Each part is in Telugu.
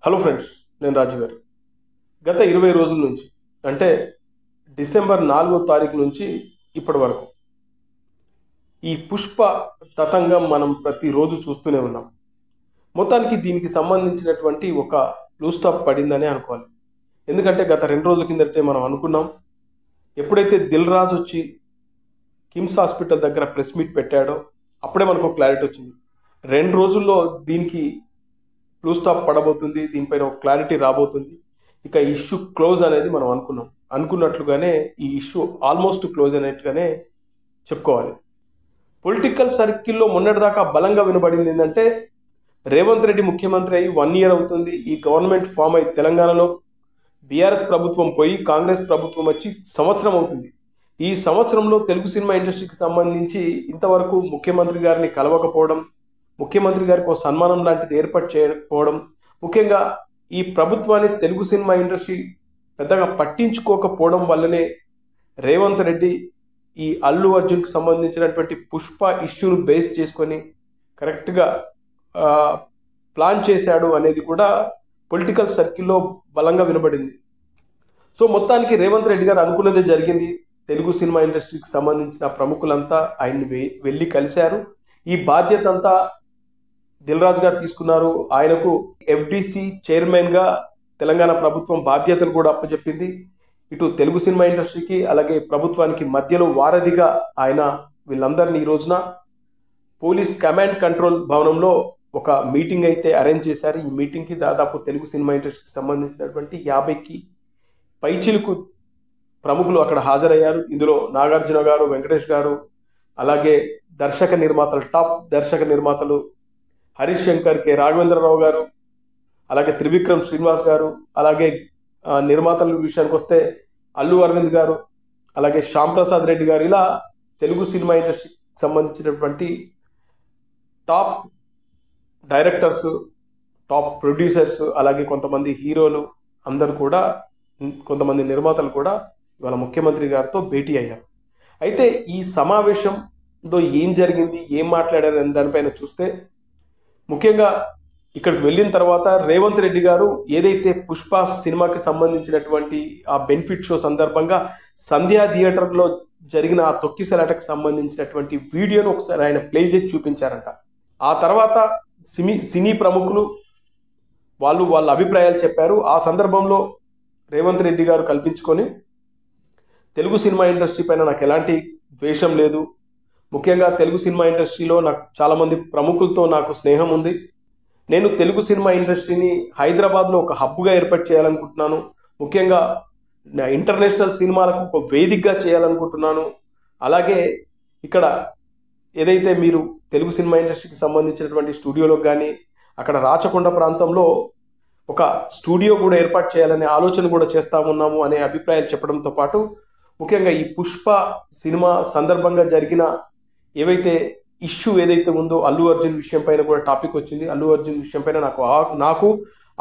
హలో ఫ్రెండ్స్, నేను రాజు గారు. గత 20 రోజుల నుంచి అంటే డిసెంబర్ 4వ తారీఖు నుంచి ఇప్పటి వరకు ఈ పుష్ప తతంగం మనం ప్రతిరోజు చూస్తూనే ఉన్నాం. మొత్తానికి దీనికి సంబంధించినటువంటి ఒక బ్లూ స్టాప్ పడిందనే అనుకోవాలి. ఎందుకంటే గత 2 రోజుల కిందటే మనం అనుకున్నాం, ఎప్పుడైతే దిల్ రాజు వచ్చి కిమ్స్ హాస్పిటల్ దగ్గర ప్రెస్ మీట్ పెట్టాడో అప్పుడే మనకు క్లారిటీ వచ్చింది. 2 రోజుల్లో దీనికి బ్లూ స్టాప్ పడబోతుంది, దీనిపైన ఒక క్లారిటీ రాబోతుంది. ఇక ఇష్యూ క్లోజ్ అనేది మనం అనుకున్నట్లుగానే ఈ ఇష్యూ ఆల్మోస్ట్ క్లోజ్ అనేట్టుగానే చెప్పుకోవాలి. పొలిటికల్ సర్కిల్లో మొన్నటిదాకా బలంగా వినబడింది ఏంటంటే, రేవంత్ రెడ్డి ముఖ్యమంత్రి అయ్యి 1 year అవుతుంది, ఈ గవర్నమెంట్ ఫామ్ అయ్యి తెలంగాణలో బీఆర్ఎస్ ప్రభుత్వం పోయి కాంగ్రెస్ ప్రభుత్వం వచ్చి సంవత్సరం అవుతుంది. ఈ సంవత్సరంలో తెలుగు సినిమా ఇండస్ట్రీకి సంబంధించి ఇంతవరకు ముఖ్యమంత్రి గారిని కలవకపోవడం, ముఖ్యమంత్రి గారికి ఒక సన్మానం లాంటిది ఏర్పాటు చేయకపోవడం, ముఖ్యంగా ఈ ప్రభుత్వాన్ని తెలుగు సినిమా ఇండస్ట్రీ పెద్దగా పట్టించుకోకపోవడం వల్లనే రేవంత్ రెడ్డి ఈ అల్లు అర్జున్కి సంబంధించినటువంటి పుష్ప ఇష్యూను బేస్ చేసుకొని కరెక్ట్గా ప్లాన్ చేశాడు అనేది కూడా పొలిటికల్ సర్కిల్లో బలంగా వినబడింది. సో మొత్తానికి రేవంత్ రెడ్డి గారు అనుకున్నదే జరిగింది. తెలుగు సినిమా ఇండస్ట్రీకి సంబంధించిన ప్రముఖులంతా ఆయన్ని వెళ్ళి కలిశారు. ఈ బాధ్యత అంతా దిల్ రాజు గారు తీసుకున్నారు. ఆయనకు ఎఫ్డిసి చైర్మన్గా తెలంగాణ ప్రభుత్వం బాధ్యతలు కూడా అప్పచెప్పింది. ఇటు తెలుగు సినిమా ఇండస్ట్రీకి అలాగే ప్రభుత్వానికి మధ్యలో వారధిగా ఆయన వీళ్ళందరినీ ఈ రోజున పోలీస్ కమాండ్ కంట్రోల్ భవనంలో ఒక మీటింగ్ అయితే అరేంజ్ చేశారు. ఈ మీటింగ్కి దాదాపు తెలుగు సినిమా ఇండస్ట్రీకి సంబంధించినటువంటి 50కి పైచిలుకు ప్రముఖులు అక్కడ హాజరయ్యారు. ఇందులో నాగార్జున గారు, వెంకటేష్ గారు, అలాగే టాప్ దర్శక నిర్మాతలు హరీష్ శంకర్, కె రాఘవేంద్రరావు గారు, అలాగే త్రివిక్రమ్ శ్రీనివాస్ గారు, అలాగే నిర్మాతల విషయానికి వస్తే అల్లు అరవింద్ గారు, అలాగే శ్యామ్ ప్రసాద్ రెడ్డి గారు, ఇలా తెలుగు సినిమా ఇండస్ట్రీకి సంబంధించినటువంటి టాప్ డైరెక్టర్స్, టాప్ ప్రొడ్యూసర్స్, అలాగే కొంతమంది హీరోలు అందరూ కూడా, కొంతమంది నిర్మాతలు కూడా ఇవాళ ముఖ్యమంత్రి గారితో భేటీ అయ్యారు. అయితే ఈ సమావేశంలో ఏం జరిగింది, ఏం మాట్లాడారు అని దానిపైన చూస్తే, ముఖ్యంగా ఇక్కడికి వెళ్ళిన తర్వాత రేవంత్ రెడ్డి గారు ఏదైతే పుష్ప సినిమాకి సంబంధించినటువంటి ఆ బెనిఫిట్ షో సందర్భంగా సంధ్యా థియేటర్లో జరిగిన ఆ తొక్కిసలాటకు సంబంధించినటువంటి వీడియోను ఒకసారి ఆయన ప్లే చేసి చూపించారంట. ఆ తర్వాత సినీ ప్రముఖులు వాళ్ళ అభిప్రాయాలు చెప్పారు. ఆ సందర్భంలో రేవంత్ రెడ్డి గారు కల్పించుకొని, తెలుగు సినిమా ఇండస్ట్రీ పైన నాకు ఎలాంటి ద్వేషం లేదు, ముఖ్యంగా తెలుగు సినిమా ఇండస్ట్రీలో నాకు చాలామంది ప్రముఖులతో నాకు స్నేహం ఉంది, నేను తెలుగు సినిమా ఇండస్ట్రీని హైదరాబాద్లో ఒక హబ్గా ఏర్పాటు చేయాలనుకుంటున్నాను, ముఖ్యంగా ఇంటర్నేషనల్ సినిమాలకు ఒక వేదికగా చేయాలనుకుంటున్నాను, అలాగే ఇక్కడ ఏదైతే మీరు తెలుగు సినిమా ఇండస్ట్రీకి సంబంధించినటువంటి స్టూడియోలో కానీ అక్కడ రాచకొండ ప్రాంతంలో ఒక స్టూడియో కూడా ఏర్పాటు చేయాలనే ఆలోచన కూడా చేస్తామున్నాము అనే అభిప్రాయాలు చెప్పడంతో పాటు, ముఖ్యంగా ఈ పుష్ప సినిమా సందర్భంగా జరిగిన ఏవైతే ఇష్యూ ఏదైతే ఉందో అల్లు అర్జున్ విషయం పైన కూడా టాపిక్ వచ్చింది. అల్లు అర్జున్ విషయం పైన నాకు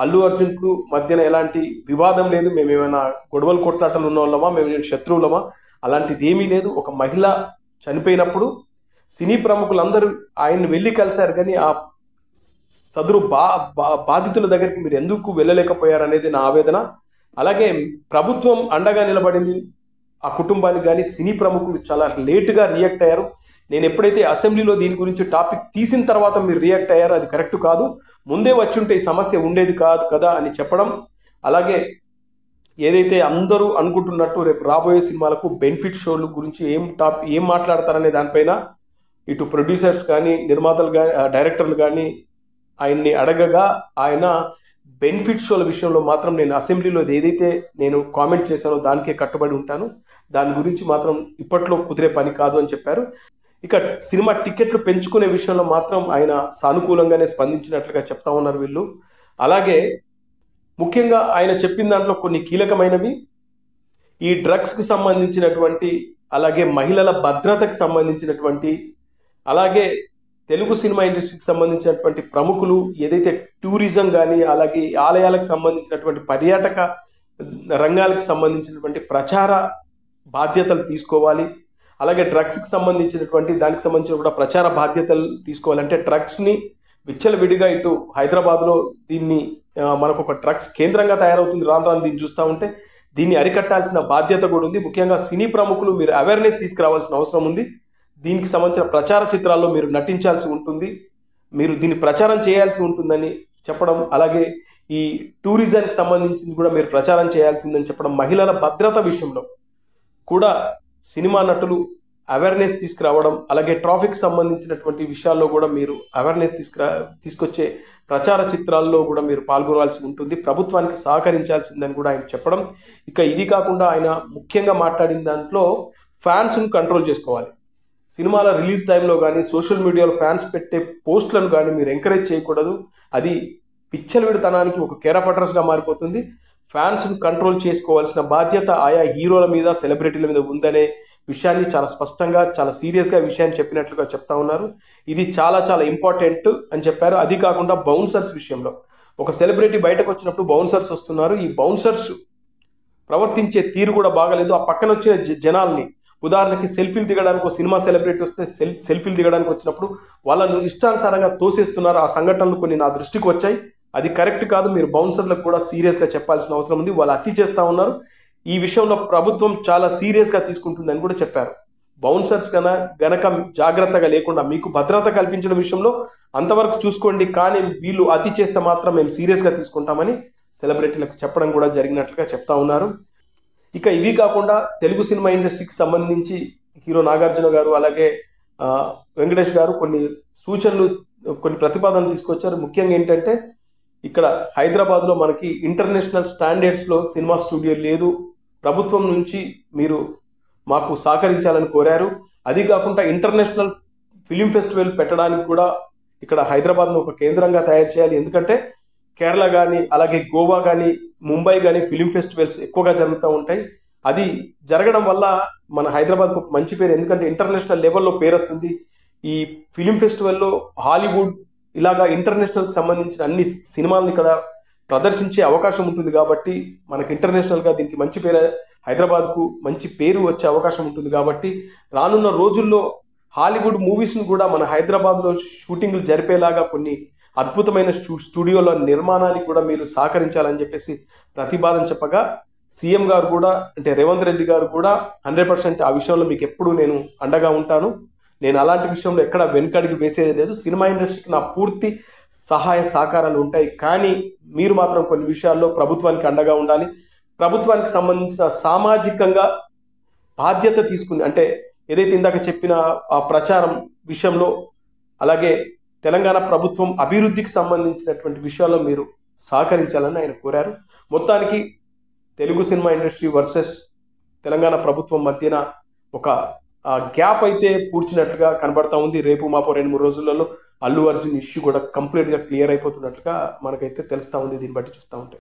అల్లు అర్జున్కు మధ్యన ఎలాంటి వివాదం లేదు, మేమేమైనా గొడవలు కొట్లాటలు ఉన్న వాళ్ళమా, మేము శత్రువులమా, అలాంటిది ఏమీ లేదు. ఒక మహిళ చనిపోయినప్పుడు సినీ ప్రముఖులందరూ ఆయన్ని వెళ్ళి కలిశారు, కానీ ఆ సదరు బాధితుల దగ్గరికి మీరు ఎందుకు వెళ్ళలేకపోయారు అనేది నా ఆవేదన. అలాగే ప్రభుత్వం అండగా నిలబడింది ఆ కుటుంబానికి, కానీ సినీ ప్రముఖులు చాలా లేటుగా రియాక్ట్ అయ్యారు. నేను ఎప్పుడైతే అసెంబ్లీలో దీని గురించి టాపిక్ తీసిన తర్వాత మీరు రియాక్ట్ అయ్యారో అది కరెక్ట్ కాదు, ముందే వచ్చి ఉంటే ఈ సమస్య ఉండేది కాదు కదా అని చెప్పడం. అలాగే ఏదైతే అందరూ అనుకుంటున్నట్టు రేపు రాబోయే సినిమాలకు బెనిఫిట్ షోలు గురించి ఏం మాట్లాడతారనే దానిపైన ఇటు ప్రొడ్యూసర్స్ కానీ, నిర్మాతలు కానీ, డైరెక్టర్లు కానీ ఆయన్ని అడగగా ఆయన బెనిఫిట్ షోల విషయంలో మాత్రం నేను అసెంబ్లీలో ఏదైతే నేను కామెంట్ చేశానో దానికే కట్టుబడి ఉంటాను, దాని గురించి మాత్రం ఇప్పట్లో కుదిరే పని కాదు అని చెప్పారు. ఇక సినిమా టికెట్లు పెంచుకునే విషయంలో మాత్రం ఆయన సానుకూలంగానే స్పందించినట్లుగా చెప్తా ఉన్నారు వీళ్ళు. అలాగే ముఖ్యంగా ఆయన చెప్పిన దాంట్లో కొన్ని కీలకమైనవి ఈ డ్రగ్స్కి సంబంధించినటువంటి, అలాగే మహిళల భద్రతకు సంబంధించినటువంటి, అలాగే తెలుగు సినిమా ఇండస్ట్రీకి సంబంధించినటువంటి ప్రముఖులు ఏదైతే టూరిజం కానీ, అలాగే ఆలయాలకు సంబంధించినటువంటి పర్యాటక రంగాలకు సంబంధించినటువంటి ప్రచార బాధ్యతలు తీసుకోవాలి, అలాగే డ్రగ్స్కి సంబంధించినటువంటి దానికి సంబంధించిన కూడా ప్రచార బాధ్యతలు తీసుకోవాలంటే డ్రగ్స్ని విచ్చలవిడిగా ఇటు హైదరాబాద్లో దీన్ని మనకు ఒక డ్రగ్స్ కేంద్రంగా తయారవుతుంది. రాను రాను దీన్ని చూస్తూ ఉంటే దీన్ని అరికట్టాల్సిన బాధ్యత కూడా ఉంది. ముఖ్యంగా సినీ ప్రముఖులు మీరు అవేర్నెస్ తీసుకురావాల్సిన అవసరం ఉంది. దీనికి సంబంధించిన ప్రచార చిత్రాల్లో మీరు నటించాల్సి ఉంటుంది, మీరు దీన్ని ప్రచారం చేయాల్సి ఉంటుందని చెప్పడం, అలాగే ఈ టూరిజంకి సంబంధించింది కూడా మీరు ప్రచారం చేయాల్సిందని చెప్పడం, మహిళల భద్రత విషయంలో కూడా సినిమా నటులు అవేర్నెస్ తీసుకురావడం, అలాగే ట్రాఫిక్ సంబంధించినటువంటి విషయాల్లో కూడా మీరు అవేర్నెస్ తీసుకొచ్చే ప్రచార చిత్రాల్లో కూడా మీరు పాల్గొనాల్సి ఉంటుంది, ప్రభుత్వానికి సహకరించాల్సిందని కూడా ఆయన చెప్పడం. ఇక ఇది కాకుండా ఆయన ముఖ్యంగా మాట్లాడిన దాంట్లో ఫ్యాన్స్ను కంట్రోల్ చేసుకోవాలి. సినిమాల రిలీజ్ టైంలో కానీ సోషల్ మీడియాలో ఫ్యాన్స్ పెట్టే పోస్టులను కానీ మీరు ఎంకరేజ్ చేయకూడదు. అది పిచ్చలవిడితనానికి ఒక కేర్ ఆఫ్ అడ్రస్గా మారిపోతుంది. ఫ్యాన్స్ను కంట్రోల్ చేసుకోవాల్సిన బాధ్యత ఆయా హీరోల మీద, సెలబ్రిటీల మీద ఉందనే విషయాన్ని చాలా స్పష్టంగా, చాలా సీరియస్గా విషయాన్ని చెప్పినట్లుగా చెప్తా ఉన్నారు. ఇది చాలా చాలా ఇంపార్టెంట్ అని చెప్పారు. అది కాకుండా బౌన్సర్స్ విషయంలో ఒక సెలబ్రిటీ బయటకు వచ్చినప్పుడు బౌన్సర్స్ వస్తున్నారు. ఈ బౌన్సర్స్ ప్రవర్తించే తీరు కూడా బాగలేదు. ఆ పక్కన వచ్చిన జనాల్ని, ఉదాహరణకి సెల్ఫీలు దిగడానికి ఒక సినిమా సెలబ్రిటీ వస్తే సెల్ఫీలు దిగడానికి వచ్చినప్పుడు వాళ్ళను ఇష్టానుసారంగా తోసేస్తున్నారు. ఆ సంఘటనలు కొన్ని నా దృష్టికి వచ్చాయి. అది కరెక్ట్ కాదు. మీరు బౌన్సర్లకు కూడా సీరియస్గా చెప్పాల్సిన అవసరం ఉంది. వాళ్ళు అతి చేస్తూ ఉన్నారు. ఈ విషయంలో ప్రభుత్వం చాలా సీరియస్గా తీసుకుంటుందని కూడా చెప్పారు. బౌన్సర్స్ గనక జాగ్రత్తగా లేకుండా మీకు భద్రత కల్పించడం విషయంలో అంతవరకు చూసుకోండి, కానీ వీళ్ళు అతి చేస్తే మాత్రం మేము సీరియస్గా తీసుకుంటామని సెలబ్రిటీలకు చెప్పడం కూడా జరిగినట్లుగా చెప్తా ఉన్నారు. ఇక ఇవి కాకుండా తెలుగు సినిమా ఇండస్ట్రీకి సంబంధించి హీరో నాగార్జున గారు, అలాగే వెంకటేష్ గారు కొన్ని సూచనలు, కొన్ని ప్రతిపాదనలు తీసుకొచ్చారు. ముఖ్యంగా ఏంటంటే ఇక్కడ హైదరాబాద్లో మనకి ఇంటర్నేషనల్ స్టాండర్డ్స్లో సినిమా స్టూడియో లేదు, ప్రభుత్వం నుంచి మీరు మాకు సహకరించాలని కోరారు. అది కాకుండా ఇంటర్నేషనల్ ఫిలిం ఫెస్టివల్ పెట్టడానికి కూడా ఇక్కడ హైదరాబాద్ను ఒక కేంద్రంగా తయారు చేయాలి. ఎందుకంటే కేరళ కానీ, అలాగే గోవా కానీ, ముంబై కానీ ఫిలిం ఫెస్టివల్స్ ఎక్కువగా జరుగుతూ ఉంటాయి. అది జరగడం వల్ల మన హైదరాబాద్కు ఒక మంచి పేరు, ఎందుకంటే ఇంటర్నేషనల్ లెవెల్లో పేరు వస్తుంది. ఈ ఫిలిం ఫెస్టివల్లో హాలీవుడ్ ఇలాగా ఇంటర్నేషనల్కి సంబంధించిన అన్ని సినిమాలను ఇక్కడ ప్రదర్శించే అవకాశం ఉంటుంది. కాబట్టి మనకి ఇంటర్నేషనల్గా దీనికి మంచి పేరు, హైదరాబాద్కు మంచి పేరు వచ్చే అవకాశం ఉంటుంది. కాబట్టి రానున్న రోజుల్లో హాలీవుడ్ మూవీస్ను కూడా మన హైదరాబాద్లో షూటింగ్లు జరిపేలాగా కొన్ని అద్భుతమైన స్టూడియోల నిర్మాణానికి కూడా మీరు సహకరించాలని చెప్పేసి ప్రతిపాదన చెప్పగా, సీఎం గారు కూడా, అంటే రేవంత్ రెడ్డి గారు కూడా 100% ఆ విషయంలో మీకు ఎప్పుడు నేను అండగా ఉంటాను, నేను అలాంటి విషయంలో ఎక్కడ వెనుకడికి వేసేది లేదు, సినిమా ఇండస్ట్రీకి నా పూర్తి సహాయ సహకారాలు ఉంటాయి, కానీ మీరు మాత్రం కొన్ని విషయాల్లో ప్రభుత్వానికి అండగా ఉండాలి. ప్రభుత్వానికి సంబంధించిన సామాజికంగా బాధ్యత తీసుకుని, అంటే ఏదైతే ఇందాక చెప్పిన ఆ ప్రచారం విషయంలో, అలాగే తెలంగాణ ప్రభుత్వం అభివృద్ధికి సంబంధించినటువంటి విషయాల్లో మీరు సహకరించాలని ఆయన కోరారు. మొత్తానికి Telugu cinema industry versus Telangana ప్రభుత్వం మధ్యన ఒక గ్యాప్ అయితే పూడ్చినట్లుగా కనబడతా ఉంది. రేపు మాపో 2-3 రోజులలో అల్లు అర్జున్ ఇష్యూ కూడా కంప్లీట్గా క్లియర్ అయిపోతున్నట్లుగా మనకైతే తెలుస్తూ ఉంది, దీన్ని బట్టి చూస్తూ ఉంటే.